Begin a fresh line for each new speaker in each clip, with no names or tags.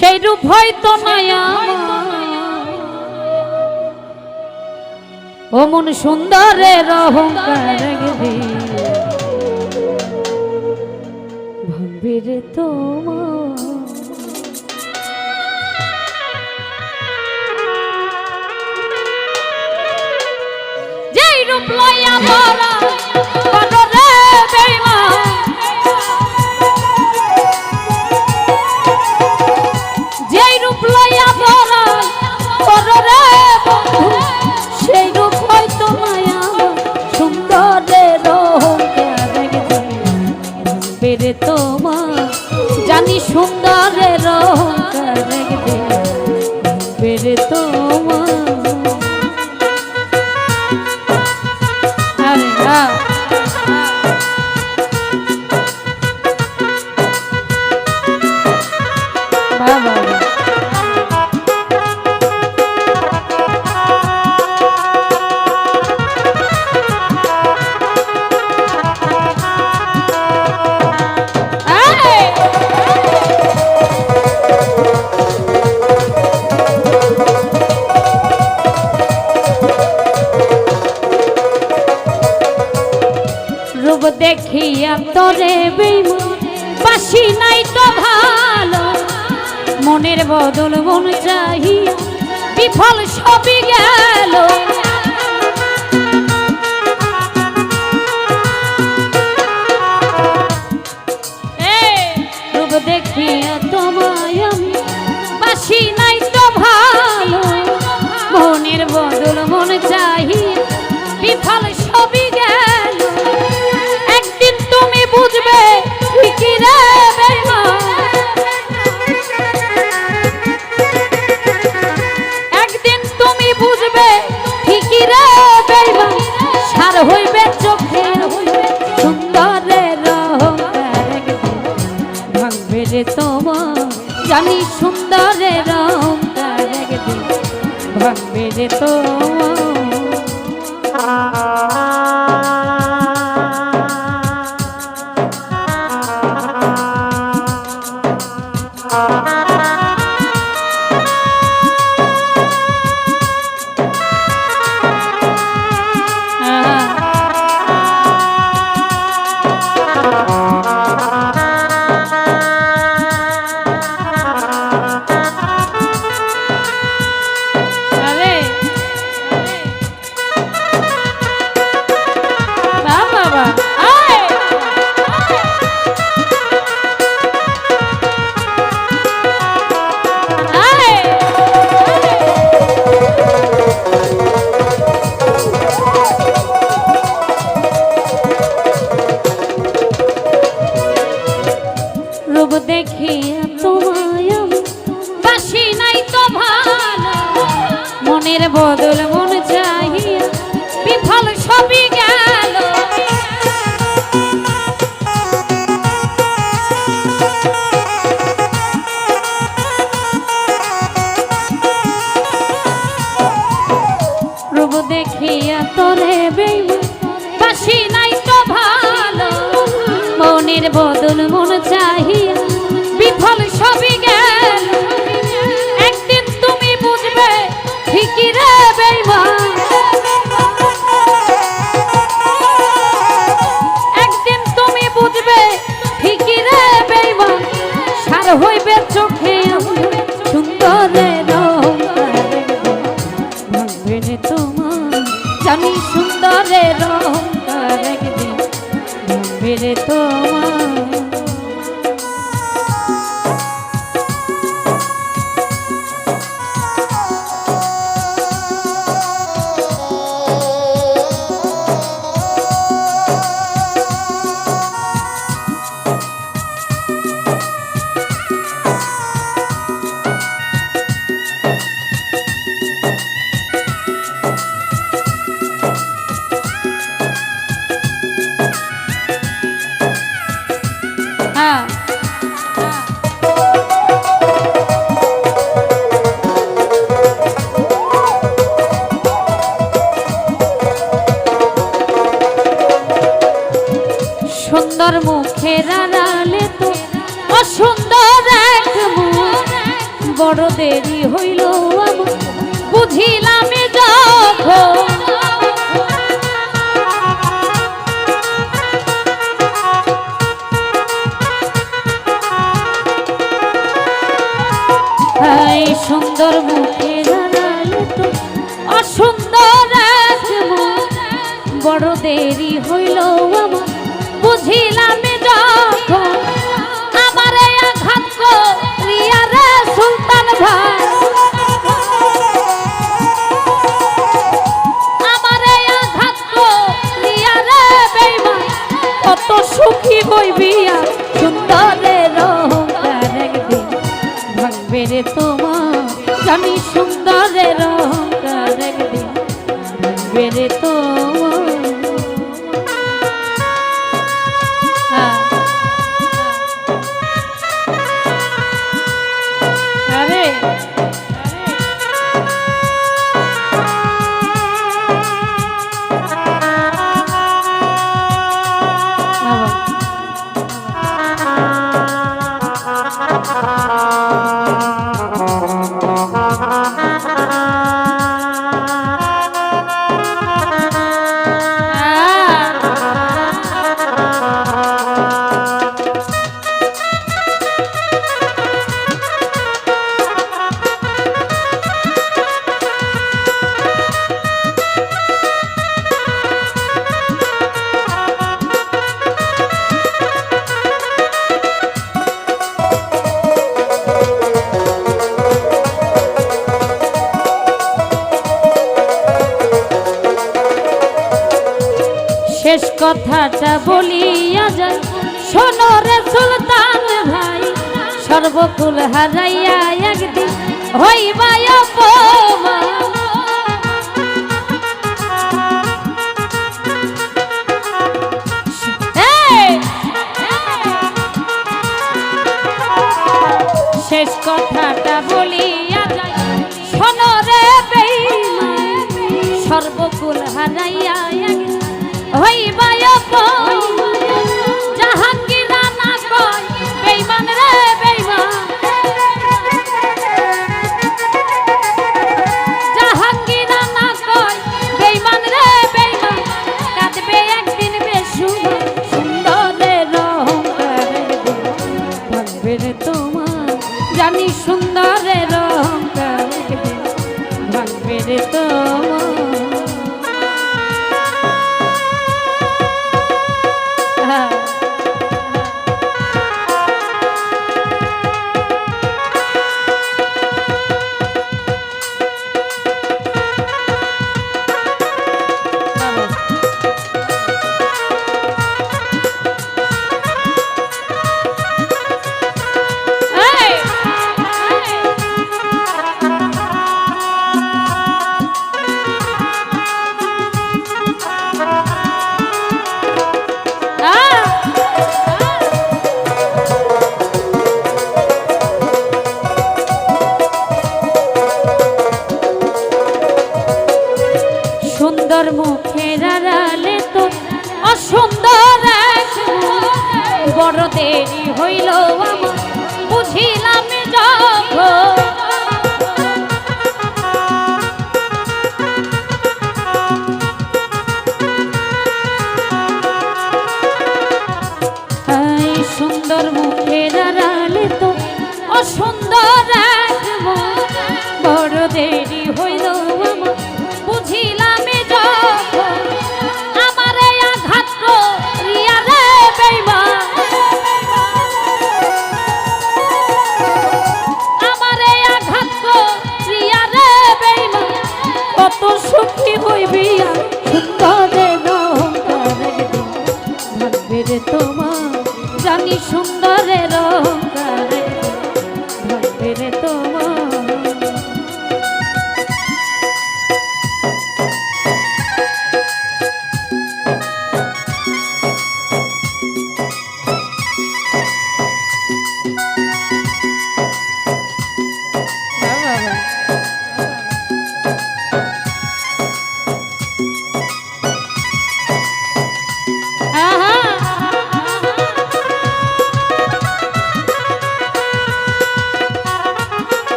সেই রূপ হয়তো নয়া ও মন সুন্দরের অহংকার ভাঙবে রে তোমার যেই রূপ লইয়া বড় রে বেঈমান যেই রূপ লইয়া বড় রে বন্ধু সেই রূপ হয়তো মায়া সুন্দরের অহংকার ভাঙবে রে তোমার জানি সুন্দরের অহংকার ভাঙবে রে তোমার রূপ দেখিয়া তোরে বেঈমান বাসি নাই তো ভালো মনের বদল মন চাহিয়া বিফল সবই গেল রূপ দেখিয়া তোমায় আমি বাসি নাই তো ভালো মনের বদল মন চাহিয়া বিফল সবই গেল একদিন তুমি বুঝবে ঠিকই রে বেঈমান একদিন তুমি বুঝবে ঠিকই রে বেঈমান সার হইবে চোখে সুন্দরের অহংকার ভাঙবে রে তোমার জানি সুন্দরের অহংকার ভাঙবে রে তোমার রূপ দেখিয়া তোমায় বাসি নাই তো ভালো মনের বদল মন চাহিয়া বিফল সবই গেল রূপ দেখিয়া তোরে বেঈমান বাসি নাই তো ভালো মনের বদল মন চাহিয়া বিফল সবই গেল একদিন তুমি বুঝবে ঠিকই রে বেঈমান একদিন তুমি বুঝবে ঠিকই রে বেঈমান সার হইবে চোখে সুন্দরের অহংকার ভাঙবে রে তোমার জানি সুন্দরের অহংকার ভাঙবে রে তোমার সুন্দর মুখের আড়ালে তো অসুন্দর এক মুখ বড় দেরি হইল আমার বুঝিলাম যখন সুন্দর মুখে দাঁড়ালে তো অসুন্দর এক মুখ বড় দেরি হইল আমার বুঝিলাম যখন আমার আঘাত করিয়া রে সুলতান ভাই আমার আঘাত করিয়া রে বেঈমান কত সুখী হইবিয়া সুন্দরের অহংকার একদিন ভাঙবে রে তোমার জানি সুন্দরের অহংকার একদিন ভাঙবে রে তোমার আরে শেষ কথাটা বলিয়া যায় শোনো রে সুলতান ভাই সর্বকুল হারাইয়া একদিন হইবা অপমান শেষ কথাটা বলিয়া যায় শোনো রে বেঈমান সর্বকুল হারাইয়া একদিন হইবা অপমান জাহাঙ্গীর না কয় বেঈমান রে বেঈমান জাহাঙ্গীর না কয় বেঈমান রে বেঈমান কাঁদবে একদিন বেসুমার সুন্দরের অহংকার ভাঙবে রে তোমার জানি সুন্দরের অহংকার ভাঙবে রে তোমার সুন্দর মুখের আড়ালে তো অসুন্দর এক বড় দেরি হইল আমার বুঝিলাম যখন সুন্দর মুখের আড়ালে তো অসুন্দর এক বড় দেরি হইল আমার বুঝিলাম যখন আমার আঘাত করিয়া রে বেঈমান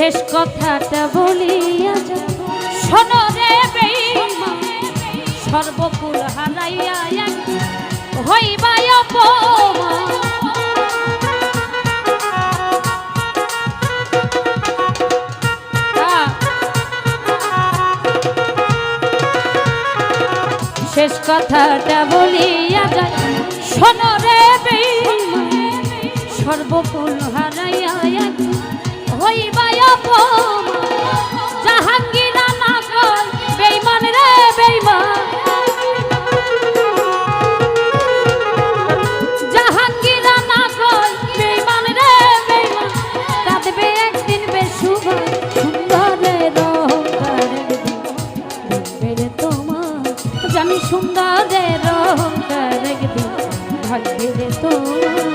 শেষ কথাটা বলিয়া যা শোনো রে বেঈমান সর্বকুল হারাইয়া হইবা অপমান শেষ কথাটা বলিয়া যায় শোনো রে বেঈমান সর্বকুল হারাইয়া হইবা অপমান জাহাঙ্গীর না কই বেঈমান রে বেঈমান জাহাঙ্গীর না কই বেঈমান রে বেঈমান কাঁদবে একদিন বেশুভ সুন্দরের অহংকার বেড়ে তোমার জানি সুন্দরের অহংকার একদিন ভাগবে রে তোমার